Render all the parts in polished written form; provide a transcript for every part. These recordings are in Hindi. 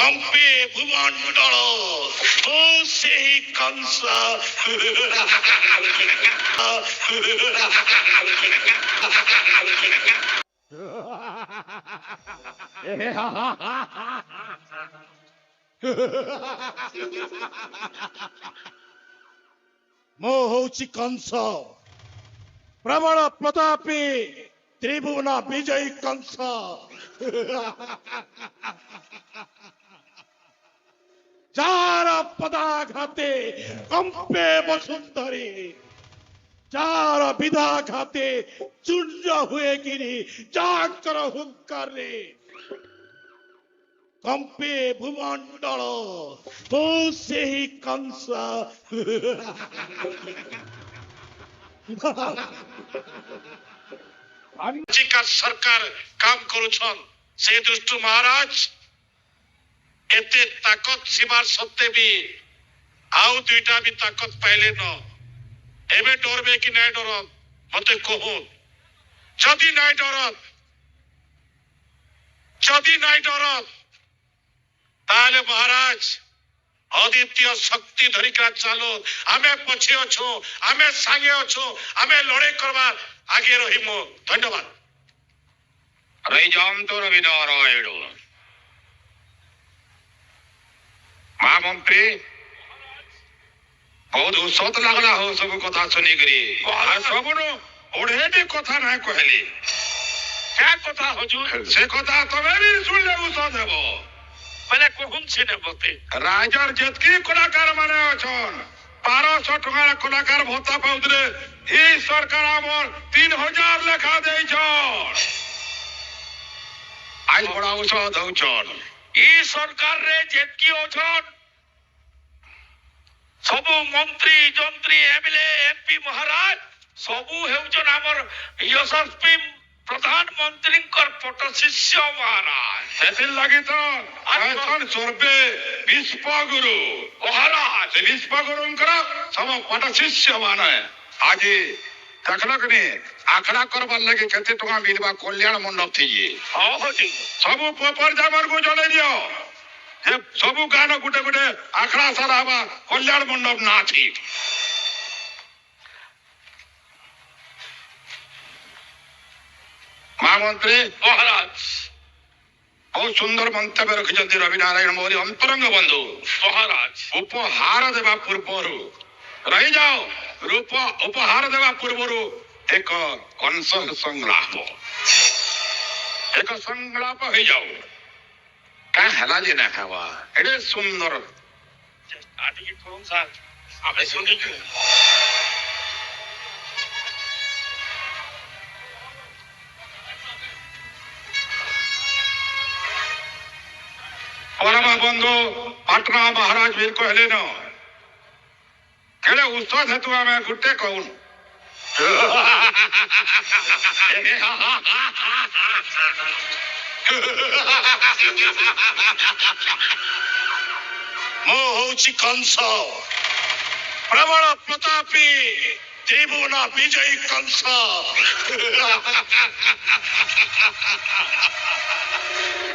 কম্পে ভূমণ্ডল ও সেই কংস ମୁଁ ହଉଛି କଂସ ପ୍ରବଳ ପ୍ରତାପୀ ତ୍ରିଭୁବନ ବିଜୟୀ କଂସ। যার পদাঘাতে কম্পে বসুন্ধরে, যার বিধাঘাতে চূর্ণ হয়ে গিরি যাকর হুঙ্কারে কম্পে ভূমণ্ডল ও সেই কংস। सरकार काम करुछन से दृष्टि महाराज एते ताकत सीमार सत्ते भी आउ दुईटा भी ताकत पाइले न एबे डरबे कि नहीं डरत मते कहून। जदि नहीं डरत ताले महाराज अद्वितीय शक्ति धरिका चलो आमे पछे अछो आमे संगे अछो आमे लड़ाई करबा आगे रहिमो। धन्यवाद। रही जाम तो रवि नारायण महामंत्री बहुत उत्सत लगला हो सब कथा सुनी करी सब ओढ़े कथा ना कहली क्या कथा हुजूर से कथा तबे भी सुनले उत्सत हेबो पहले कहून से ने बते राजर जतकी कलाकार माने अछन 1200 टका कलाकार भत्ता पाउतरे ई सरकार हमर 3000 लेखा देई छन आज बड़ा उत्सव दउछन ई सरकार रे जेतकी अछन सबु मंत्री जंत्री एमएलए एमपी महाराज सबु हेउछन हमर यशस्वी प्रधानमंत्री पट शिष्य महाराज सेथिन लागि तो आसन सर्वे विश्वगुरु महाराज विश्वगुरुंकर सब पट शिष्य माने आज देखलक ने आखड़ा करबार लगे केते टका मिलबा कल्याण मंडप थी सब पेपर जामर को जले दियो जे सब गान गुटे गुटे आखड़ा सारा हवा कल्याण मंडप ना थी। महामंत्री महाराज बहुत सुंदर मंतव्य रखिछन्ति रवि नारायण मोरी अंतरंग बंधु महाराज उपहार देवा पूर्व रही जाओ रूप उपहार देवा पूर्व एक कंस संलाप हो जाओ क्या हला जे ना खावा एडे सुंदर आदि कौन सा आपने सुनी क्यों परम बंधु पाटना महाराज वीर कहले न केले उत्सव हेतु आमे गुटे कहून ମୁଁ ହଉଛି କଂସ ପ୍ରବଳ ପ୍ରତାପୀ ତ୍ରିଭୁବନ ବିଜୟୀ କଂସ।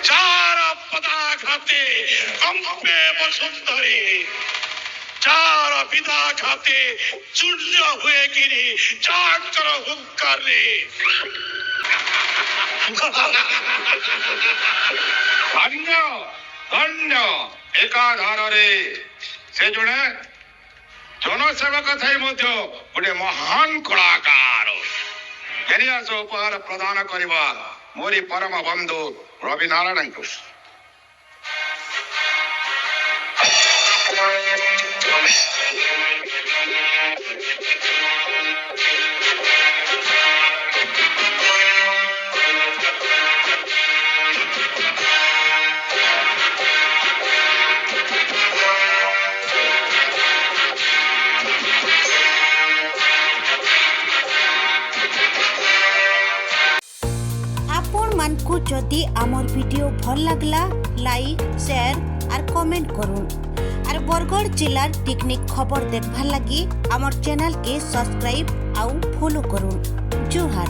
যার পদাঘাতে কম্পে বসুন্ধরে, যার বিধাঘাতে চূর্ণ হয়ে গিরি যাকর হুঙ্কারে धन्य धन्य एकाधारे से जड़े जनसेवक थी गोटे महान कलाकार उपहार प्रदान करवा मोरी परम बंधु रवि नारायण को मानकु जदि आमर वीडियो भल लागला लाइक शेयर और कमेंट करूँ और बरगढ़ जिलार टेक्निक खबर देखभार लगी आमर चैनल के सब्सक्राइब आउ फॉलो करूँ। जोहार।